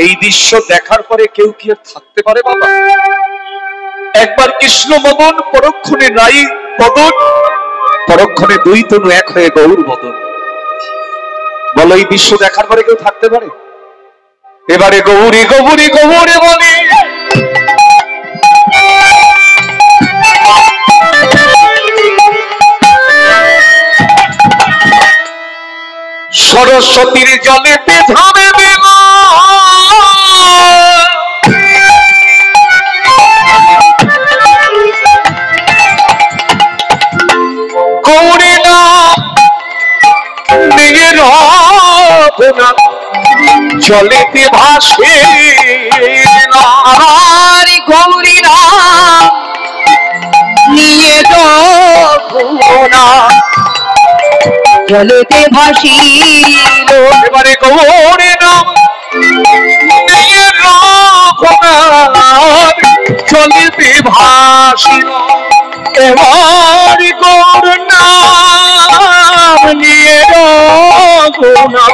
এই দৃশ্য দেখার পরে কেউ কি আর থাকতে পারে বাবা? একবার কৃষ্ণ মদন, পরক্ষণে রাই বদন, পরক্ষণে দুই তনু এক হয়ে গৌর বদন। বলো এই দৃশ্য দেখার পরে কেউ থাকতে পারে? এবারে গৌরী গৌরী গৌরে বলে সরস্বতীর জলেতে ধামে দিল গৌরী নাম নিয়ে রবনা জলেতে ভাসে আর গৌরী নাম নিয়ে রবনা জলেতে ভাসিল। এবারে গৌরী নাম নিয়ে রবনার জলেতে ভাসিল। এবার গৌর নাম নিয়ে রবনা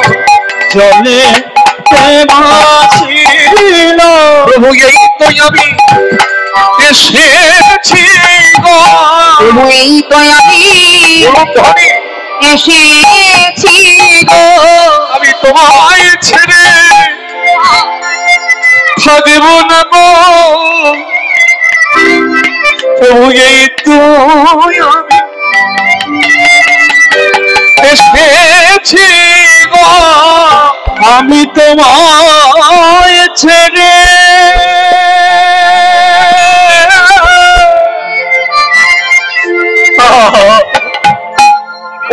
জলেতে ভাসিল। প্রভু এই তো আমি এসেছি গো, প্রভু এই তো আমি এসেছি গো, আমি তোমায় ছেড়ে থাকব না গো। প্রভু এই তো আমি এসেছি গো, আমি তোমায় ছেড়ে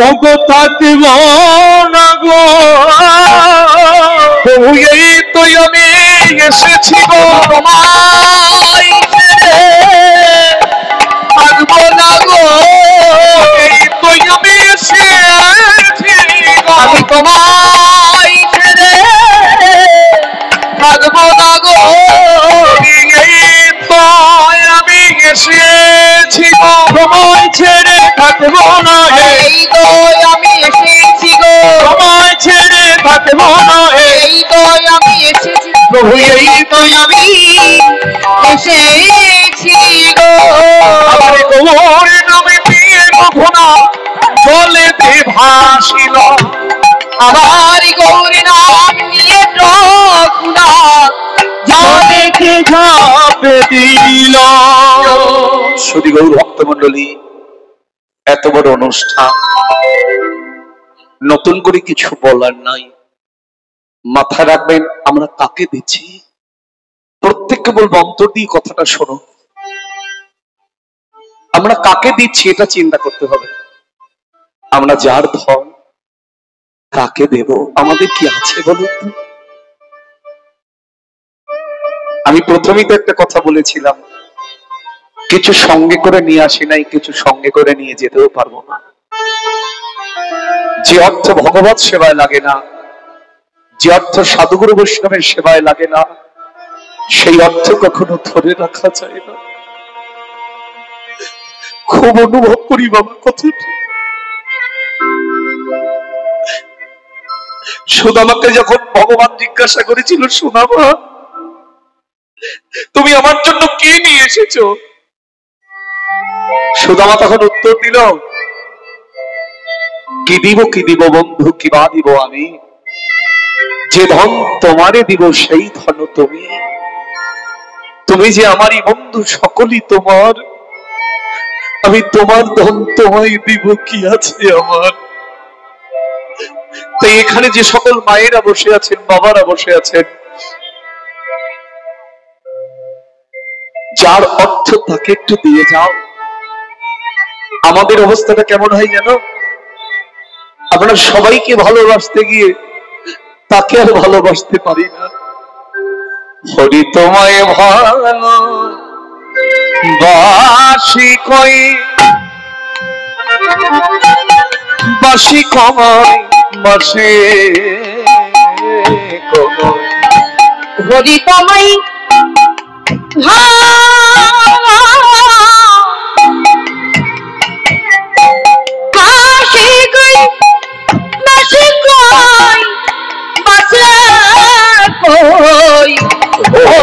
ওগো থাকব না গো। প্রভু এই তো আমি এসেছি গো, তোমায় ছেড়ে থাকব না গো। এই তো আমি এসেছি গো, আমি তোমায় ছেড়ে থাকব না গো। এই তো আমি এসেছি গো, তোমায় ছেড়ে থাকব না। এই তো আমি এসেছি গো, তোমায় ছেড়ে থাকব না। এই তো আমি এসেছি প্রভু এই তো আমি এসেছি গো। আমার গৌর নামে দিয়ে রঘুনা জলেতে ভাসিল। আমার গৌরী নাম নিয়ে রঘুনা জলেতে ঝাঁপ দিল। শুধু গৌর ভক্তমণ্ডলী, এত বড় অনুষ্ঠান, নতুন করে কিছু বলার নাই। মাথায় রাখবেন আমরা কাকে দিচ্ছি। প্রত্যেককে বলবো অন্তর দিয়ে কথাটা শোনো। আমরা কাকে দিচ্ছি এটা চিন্তা করতে হবে। আমরা যার ধন কাকে দেব, আমাদের কি আছে বলুন তো? আমি প্রথমেই তো একটা কথা বলেছিলাম, কিছু সঙ্গে করে নিয়ে আসি নাই, কিছু সঙ্গে করে নিয়ে যেতেও পারবো না। যে অর্থ ভগবত সেবায় লাগে না, যে অর্থ সাধুগুরু বৈষ্ণবের সেবায় লাগে না, সেই অর্থ কখনো ধরে রাখা যায় না। খুব অনুভব করি বাবা কথাটা। সুদামাকে যখন ভগবান জিজ্ঞাসা করেছিল, সুদামা তুমি আমার জন্য কি নিয়ে এসেছো? সুদামা তখন উত্তর দিল, কি দিব বন্ধু, কি বা দিব আমি? যে ধন তোমারে দিব সেই ধন তুমি। তুমি যে আমারই বন্ধু, সকলই তোমার। আমি তোমার ধন তোমায় দিব, কি আছে আমার? তাই এখানে যে সকল মায়েরা বসে আছেন, বাবারা বসে আছেন, যার অর্থ তাকে একটু দিয়ে যাও। আমাদের অবস্থাটা কেমন হয় জানো? আমরা সবাইকে ভালোবাসতে গিয়ে তাকে আর ভালোবাসতে পারি না। হরি তোমায় ভালো বাসি কই, বাসি কমাই বাসে হরি তোমায় বাসি কই, বাসি কই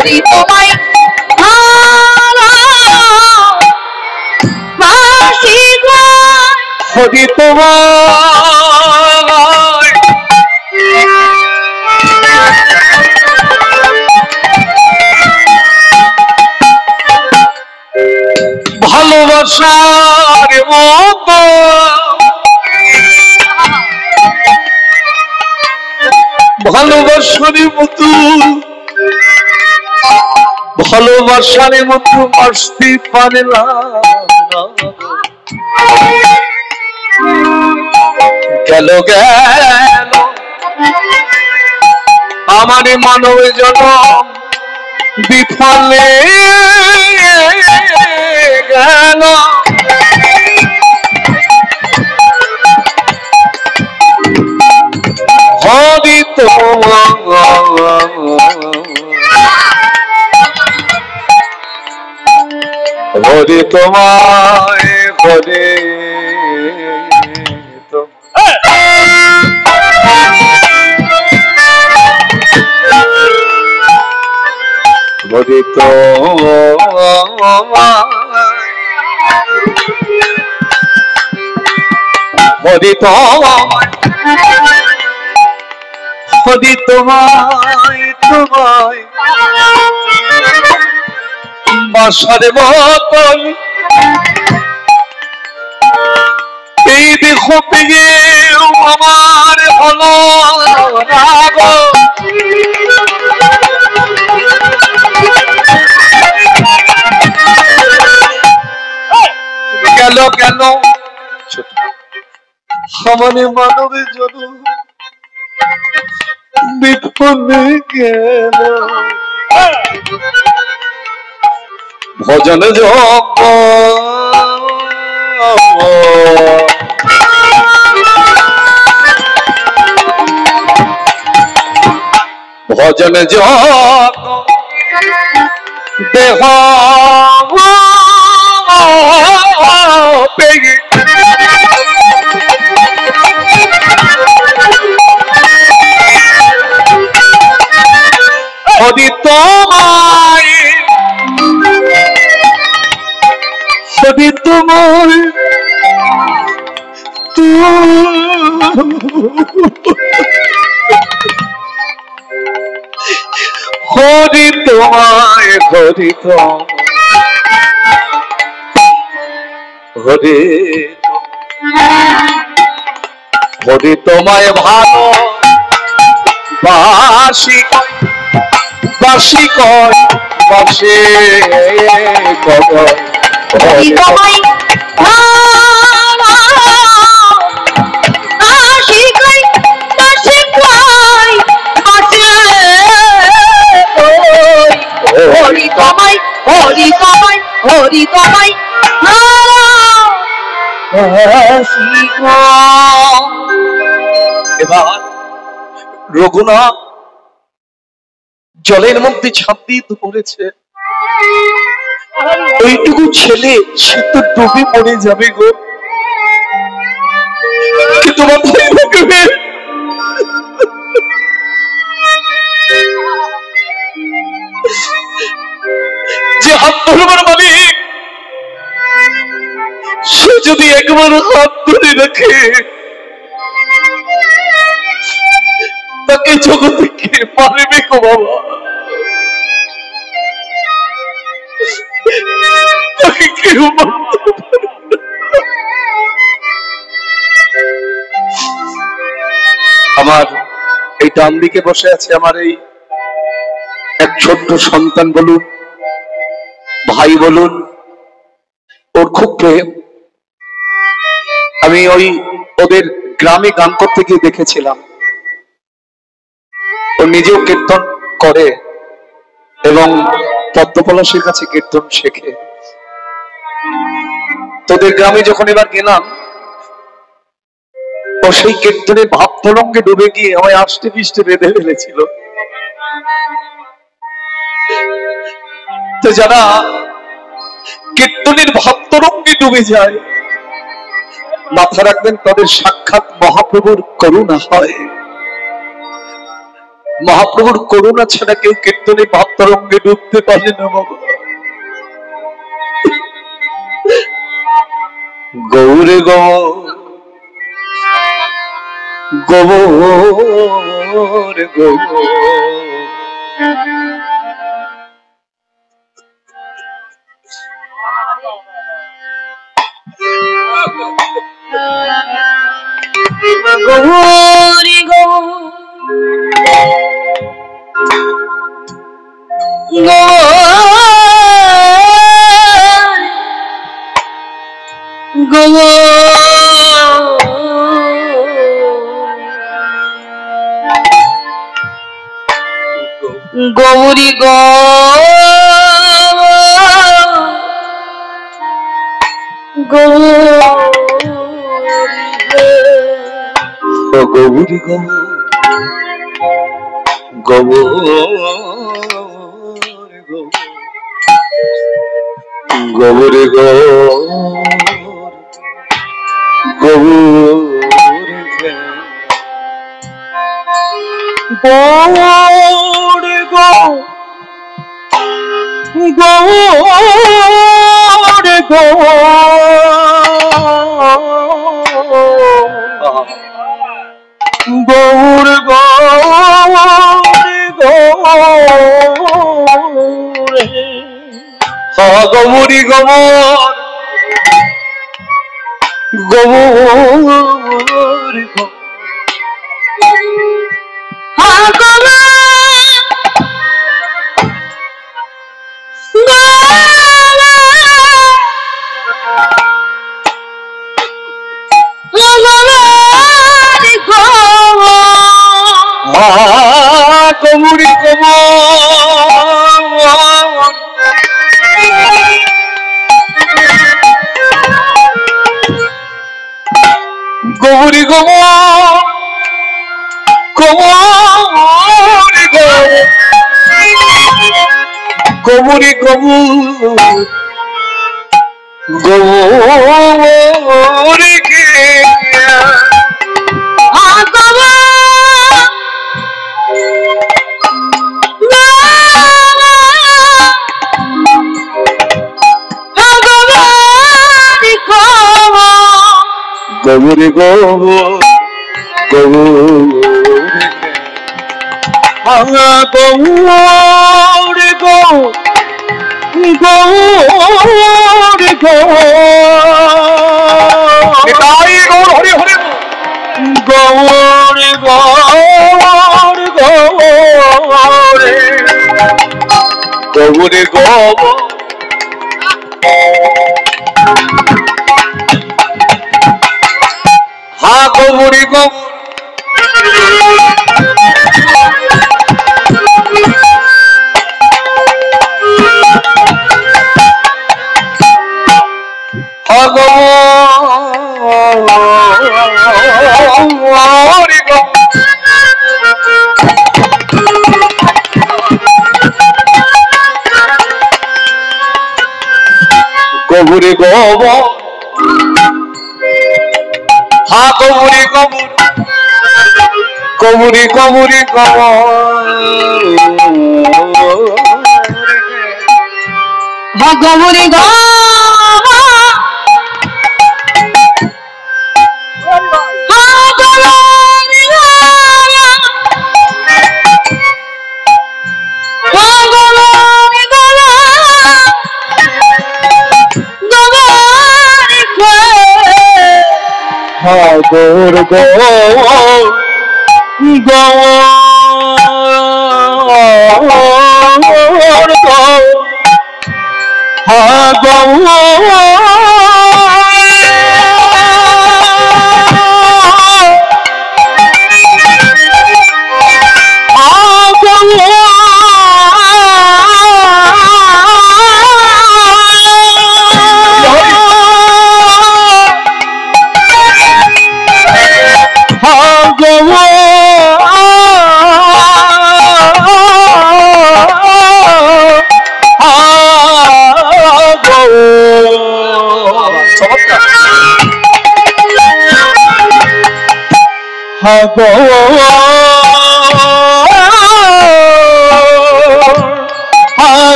হরি তোমায় ভালোবাসি গো হরি তোমায় ভালোবাসার মতো ভালোবাসার মতো ভালোবাসার মতো আসতে পারলাম না। গেল গেল আমার মানব জনম বিফলে গেল। হরি হরি তোমায় হরি হরি হরি হরি তোমায় তোমায় বাসার মতন এই দেখো পেয়ে আমার হলো রাগ। গেল গেল আমার মানবের জন্য বিফলে গেল। ভজন জপ ভজন জপ দেহ পেয়ে হরি তোমায় হরি তোমায় হরি তোমায় হরি হরি হরি তোমায় ভালো বাসি বাসি কয় বাসে কয় হরি তোমায় ভালোবাসি গো বাসি কয় বাসে হরি তোমায় হরি তোমায় হরি তোমায় ভালোবাসি গো। এবার রঘুনাথ জলের মধ্যে ঝাঁপ দিয়ে তো পড়েছে, ওইটুকু ছেলে সে তো ডুবে পড়ে যাবে গো। কিন্তু মাথায় রাখবে যে হাত ধরবার মালিক সে যদি একবার হাত ধরে রাখে তাকে জগৎ থেকে পারবে গো বাবা, তাকে কেউ মারতে পারবে না। আমার এই ডান দিকে বসে আছে আমার এই এক ছোট্ট সন্তান বলুন, ভাই বলুন, ওর খুব প্রেম। আমি ওই ওদের গ্রামে গান করতে গিয়ে দেখেছিলাম, ও নিজেও কীর্তন করে এবং পদ্মপলাশের কাছে কীর্তন শেখে। তোদের গ্রামে যখন এবার গেলাম, ও সেই কীর্তনের ভাব তরঙ্গে ডুবে গিয়ে আমায় আষ্টে পৃষ্ঠে বেঁধে ফেলেছিল। তো যারা কীর্তনের ভাব তরঙ্গে ডুবে যায়, মাথা রাখবেন তাদের সাক্ষাৎ মহাপ্রভুর করুণা হয়। মহাপ্রভুর করুণা ছাড়া কেউ কীর্তনে ভাব তরঙ্গে ডুবতে পারে না বাবা। গৌরে গৌর গৌর গৌরী গৌরী গৌরী গৌরী গৌরী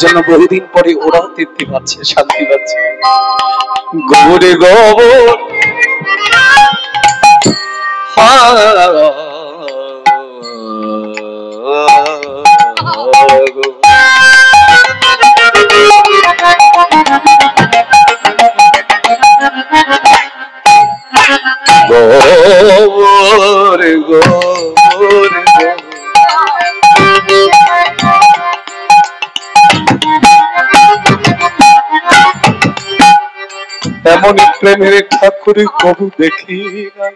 জন্য বহুদিন পরে ওরাও তৃপ্তি পাচ্ছে, শান্তি পাচ্ছে। গোবরে গোবর গোবর গোবর এমন প্রেমের ঠাকুর কবু দেখি নাই,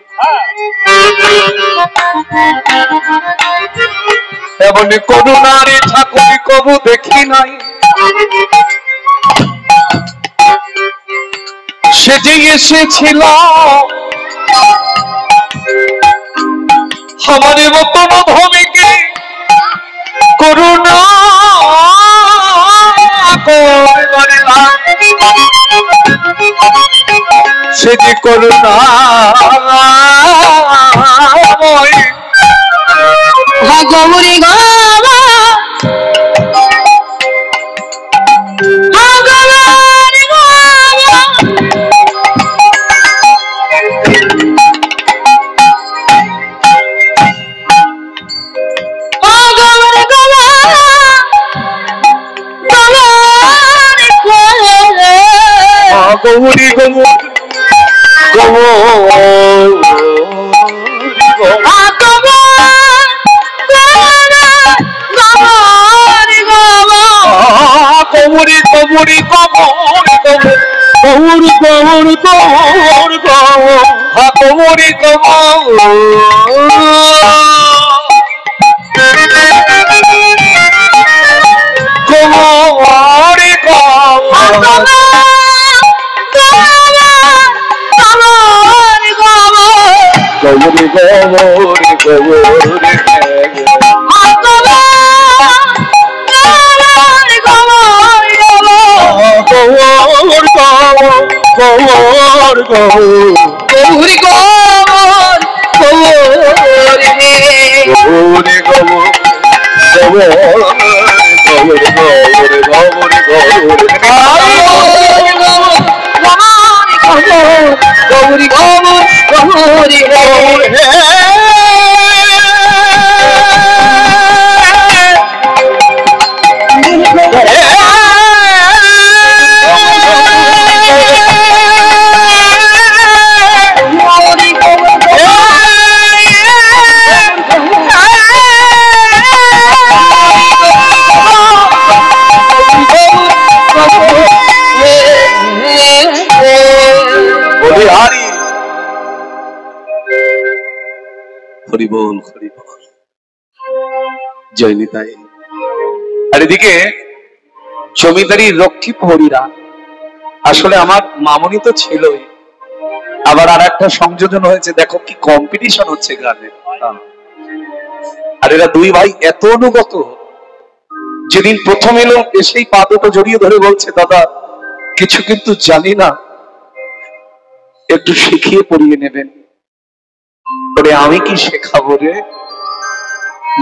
এমন করুণার ঠাকুর কবু দেখি নাই। সে যে এসেছিল আমার মতন ভূমিকে করুণা সে যে করুণা গৌরী গাবা গৌরী গোবর গৌরী গৌরী গৌর গৌর গৌর গৌরী গৌরী গৌরী হরি বল হরি বল জয় নিতাই। আর এদিকে জমিদারি রক্ষী প্রহরীরা আসলে আমার মামনি তো ছিলই, আবার আর একটা সংযোজন হয়েছে, দেখো কি কম্পিটিশন হচ্ছে গানে। আর এরা দুই ভাই এত অনুগত, যেদিন প্রথম এলো এসেই পা দুটো জড়িয়ে ধরে বলছে, দাদা কিছু কিন্তু জানি না, একটু শিখিয়ে পড়িয়ে নেবেন। ওরে আমি কি শেখাবো রে?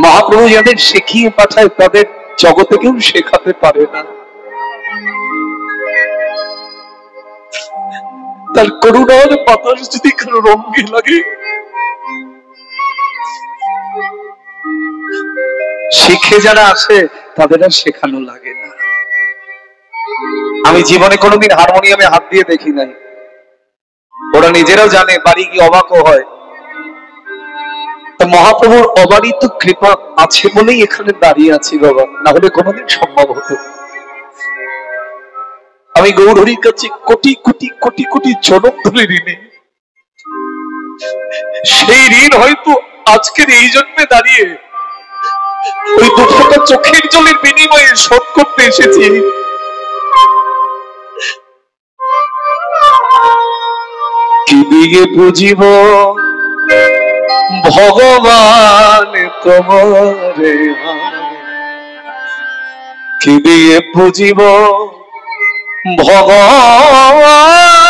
মহাপ্রভু যাদের শিখিয়ে পাঠায় তাদের জগতে কেউ শেখাতে পারে না। তার করুণার বাতাস যদি কারো রঙে লাগে, শিখে যারা আসে তাদের আর শেখানো লাগে না। আমি জীবনে কোনোদিন হারমোনিয়ামে হাত দিয়ে দেখি নাই, ওরা নিজেরাও জানে, বাড়ি গিয়ে অবাকও হয়। মহাপ্রভুর অবারিত কৃপা আছে বলেই এখানে দাঁড়িয়ে আছি বাবা, না হলে কোনোদিন সম্ভব হতো। আমি গৌরহরির কাছে কোটি কোটি কোটি কোটি জনম ধরে ঋণী। সেই ঋণ হয়তো আজকের এই জন্মে দাঁড়িয়ে ওই দুঃখটা চোখের জলের বিনিময়ে শোধ করতে এসেছি। কি দিয়ে বুঝিব ভগবান তোমারে, কি দিয়ে বুঝিব ভগবান